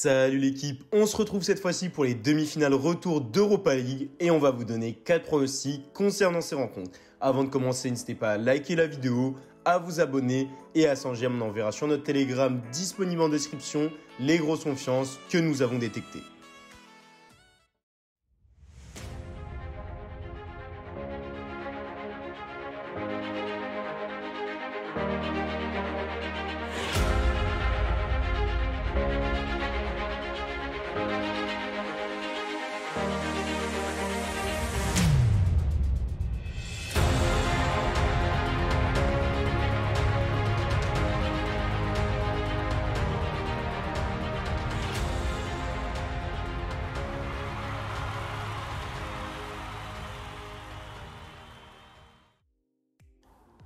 Salut l'équipe, on se retrouve cette fois-ci pour les demi-finales retour d'Europa League et on va vous donner 4 pronostics concernant ces rencontres. Avant de commencer, n'hésitez pas à liker la vidéo, à vous abonner et à s'engager. On enverra sur notre Telegram disponible en description les grosses confiances que nous avons détectées.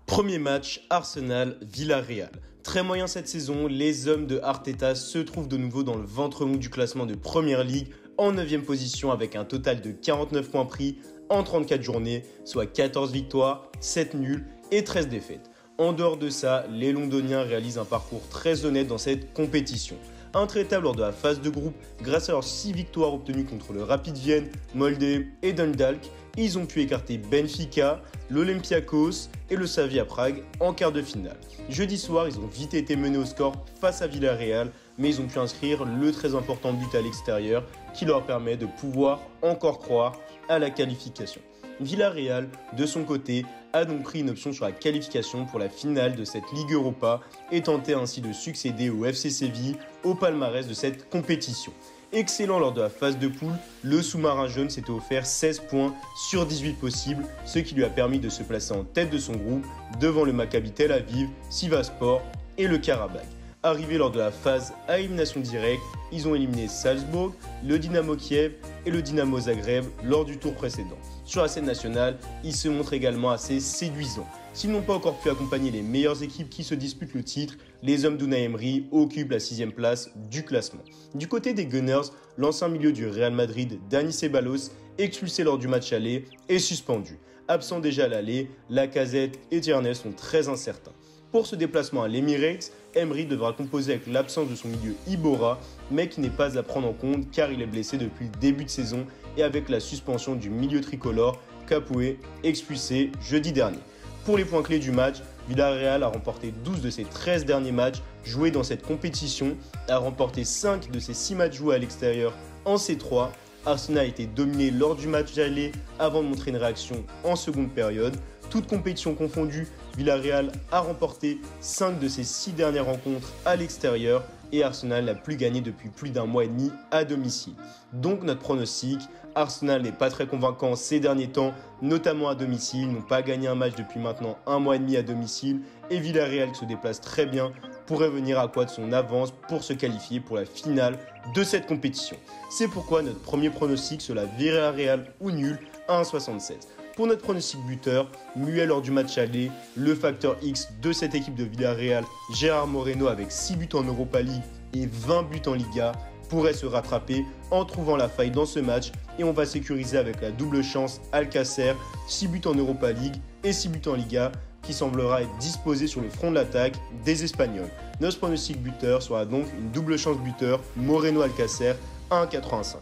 Premier match, Arsenal-Villarreal. Très moyen cette saison, les hommes de Arteta se trouvent de nouveau dans le ventre mou du classement de Premier League en 9e position avec un total de 49 points pris en 34 journées, soit 14 victoires, 7 nuls et 13 défaites. En dehors de ça, les Londoniens réalisent un parcours très honnête dans cette compétition. Intraitables lors de la phase de groupe, grâce à leurs 6 victoires obtenues contre le Rapid Vienne, Molde et Dundalk, ils ont pu écarter Benfica, l'Olympiakos et le Slavia Prague en quart de finale. Jeudi soir, ils ont vite été menés au score face à Villarreal, mais ils ont pu inscrire le très important but à l'extérieur qui leur permet de pouvoir encore croire à la qualification. Villarreal, de son côté, a donc pris une option sur la qualification pour la finale de cette Ligue Europa et tentait ainsi de succéder au FC Séville au palmarès de cette compétition. Excellent lors de la phase de poule, le sous-marin jaune s'était offert 16 points sur 18 possibles, ce qui lui a permis de se placer en tête de son groupe devant le Maccabi Tel Aviv, Sivasspor et le Karabakh. Arrivés lors de la phase à élimination directe, ils ont éliminé Salzbourg, le Dynamo Kiev et le Dynamo Zagreb lors du tour précédent. Sur la scène nationale, ils se montrent également assez séduisants. S'ils n'ont pas encore pu accompagner les meilleures équipes qui se disputent le titre, les hommes d'Unai Emery occupent la 6e place du classement. Du côté des Gunners, l'ancien milieu du Real Madrid, Dani Ceballos, expulsé lors du match aller, est suspendu. Absent déjà à l'aller, Lacazette et Tierney sont très incertains. Pour ce déplacement à l'Emirates, Emery devra composer avec l'absence de son milieu Iborra, mais qui n'est pas à prendre en compte car il est blessé depuis le début de saison et avec la suspension du milieu tricolore, Capoue, expulsé jeudi dernier. Pour les points clés du match, Villarreal a remporté 12 de ses 13 derniers matchs joués dans cette compétition, a remporté 5 de ses 6 matchs joués à l'extérieur en C3. Arsenal a été dominé lors du match aller avant de montrer une réaction en seconde période. Toutes compétitions confondues, Villarreal a remporté 5 de ses 6 dernières rencontres à l'extérieur et Arsenal n'a plus gagné depuis plus d'un mois et demi à domicile. Donc notre pronostic, Arsenal n'est pas très convaincant ces derniers temps, notamment à domicile, ils n'ont pas gagné un match depuis maintenant un mois et demi à domicile et Villarreal qui se déplace très bien pourrait venir à quoi de son avance pour se qualifier pour la finale de cette compétition. C'est pourquoi notre premier pronostic sera Villarreal ou nul à 1,76. Pour notre pronostic buteur, muet lors du match aller, le facteur X de cette équipe de Villarreal, Gérard Moreno avec 6 buts en Europa League et 20 buts en Liga, pourrait se rattraper en trouvant la faille dans ce match et on va sécuriser avec la double chance Alcacer, 6 buts en Europa League et 6 buts en Liga, qui semblera être disposé sur le front de l'attaque des Espagnols. Notre pronostic buteur sera donc une double chance buteur Moreno-Alcacer à 1,85.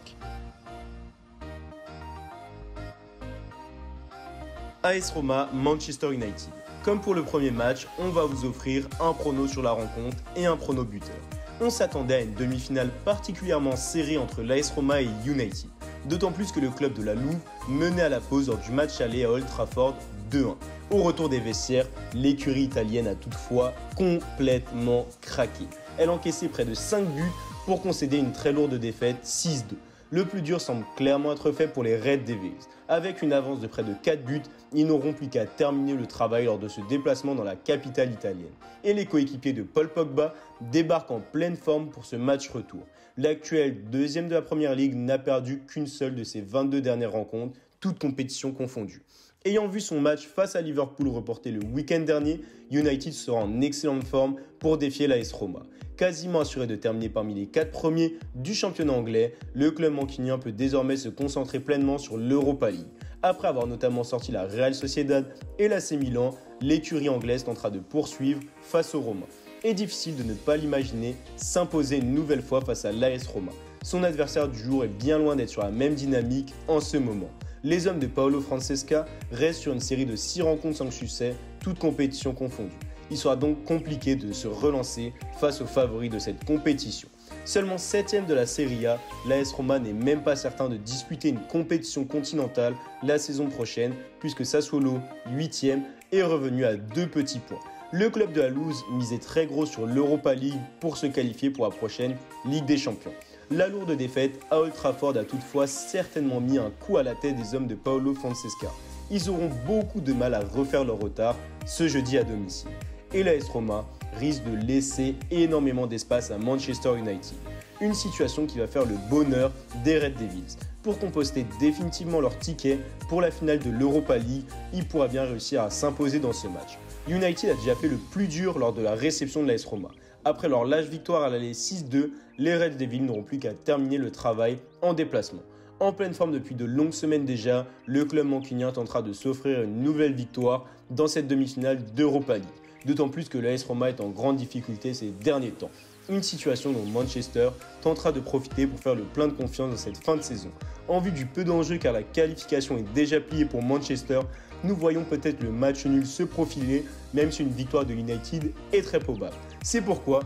AS Roma, Manchester United. Comme pour le premier match, on va vous offrir un prono sur la rencontre et un prono buteur. On s'attendait à une demi-finale particulièrement serrée entre l'AS Roma et United. D'autant plus que le club de la Louve menait à la pause lors du match aller à Old Trafford 2-1. Au retour des vestiaires, l'écurie italienne a toutefois complètement craqué. Elle encaissait près de 5 buts pour concéder une très lourde défaite 6-2. Le plus dur semble clairement être fait pour les Red Devils. Avec une avance de près de 4 buts, ils n'auront plus qu'à terminer le travail lors de ce déplacement dans la capitale italienne. Et les coéquipiers de Paul Pogba débarquent en pleine forme pour ce match retour. L'actuel deuxième de la Première Ligue n'a perdu qu'une seule de ses 22 dernières rencontres, toutes compétitions confondues. Ayant vu son match face à Liverpool reporté le week-end dernier, United sera en excellente forme pour défier l'AS Roma. Quasiment assuré de terminer parmi les 4 premiers du championnat anglais, le club mancunien peut désormais se concentrer pleinement sur l'Europa League. Après avoir notamment sorti la Real Sociedad et l'AC Milan, l'écurie anglaise tentera de poursuivre face aux Romains. et difficile de ne pas l'imaginer s'imposer une nouvelle fois face à l'AS Roma. Son adversaire du jour est bien loin d'être sur la même dynamique en ce moment. Les hommes de Paolo Francesca restent sur une série de 6 rencontres sans succès, toutes compétitions confondues. Il sera donc compliqué de se relancer face aux favoris de cette compétition. Seulement 7ème de la Serie A, l'AS Roma n'est même pas certain de disputer une compétition continentale la saison prochaine puisque Sassuolo, 8ème, est revenu à 2 petits points. Le club de la Loose misait très gros sur l'Europa League pour se qualifier pour la prochaine Ligue des Champions. La lourde défaite à Old Trafford a toutefois certainement mis un coup à la tête des hommes de Paolo Francesca. Ils auront beaucoup de mal à refaire leur retard ce jeudi à domicile. Et l'AS Roma risque de laisser énormément d'espace à Manchester United. Une situation qui va faire le bonheur des Red Devils. Pour composter définitivement leur ticket pour la finale de l'Europa League, il pourra bien réussir à s'imposer dans ce match. United a déjà fait le plus dur lors de la réception de l'AS Roma. Après leur lâche victoire à l'aller 6-2, les Red Devils n'auront plus qu'à terminer le travail en déplacement. En pleine forme depuis de longues semaines déjà, le club mancunien tentera de s'offrir une nouvelle victoire dans cette demi-finale d'Europa League. D'autant plus que l'AS Roma est en grande difficulté ces derniers temps. Une situation dont Manchester tentera de profiter pour faire le plein de confiance dans cette fin de saison. En vue du peu d'enjeu car la qualification est déjà pliée pour Manchester, nous voyons peut-être le match nul se profiler, même si une victoire de United est très probable. C'est pourquoi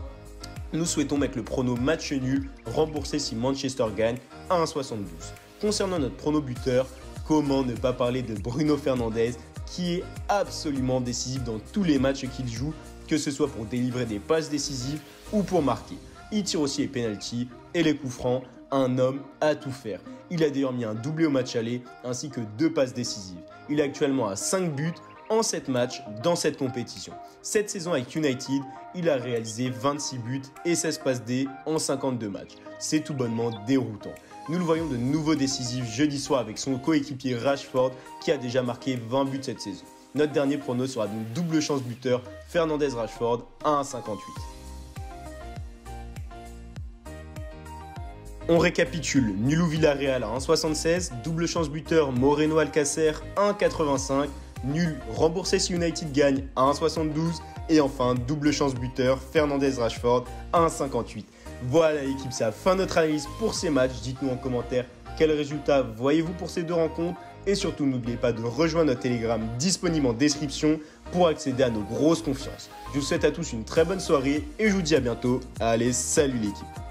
nous souhaitons mettre le prono match nul remboursé si Manchester gagne à 1,72. Concernant notre prono buteur, comment ne pas parler de Bruno Fernandes qui est absolument décisif dans tous les matchs qu'il joue, que ce soit pour délivrer des passes décisives ou pour marquer. Il tire aussi les pénaltys et les coups francs, un homme à tout faire. Il a d'ailleurs mis un doublé au match aller ainsi que 2 passes décisives. Il est actuellement à 5 buts en 7 matchs dans cette compétition. Cette saison avec United, il a réalisé 26 buts et 16 passes D en 52 matchs. C'est tout bonnement déroutant. Nous le voyons de nouveau décisif jeudi soir avec son coéquipier Rashford qui a déjà marqué 20 buts cette saison. Notre dernier prono sera donc double chance buteur Fernandes-Rashford à 1,58. On récapitule, nul ou Villarreal à 1,76, double chance buteur Moreno-Alcacer 1,85, nul remboursé si United gagne à 1,72 et enfin double chance buteur Fernandes-Rashford à 1,58. Voilà l'équipe, c'est la fin de notre analyse pour ces matchs. Dites-nous en commentaire quels résultats voyez-vous pour ces 2 rencontres et surtout n'oubliez pas de rejoindre notre Telegram disponible en description pour accéder à nos grosses confiances. Je vous souhaite à tous une très bonne soirée et je vous dis à bientôt. Allez, salut l'équipe!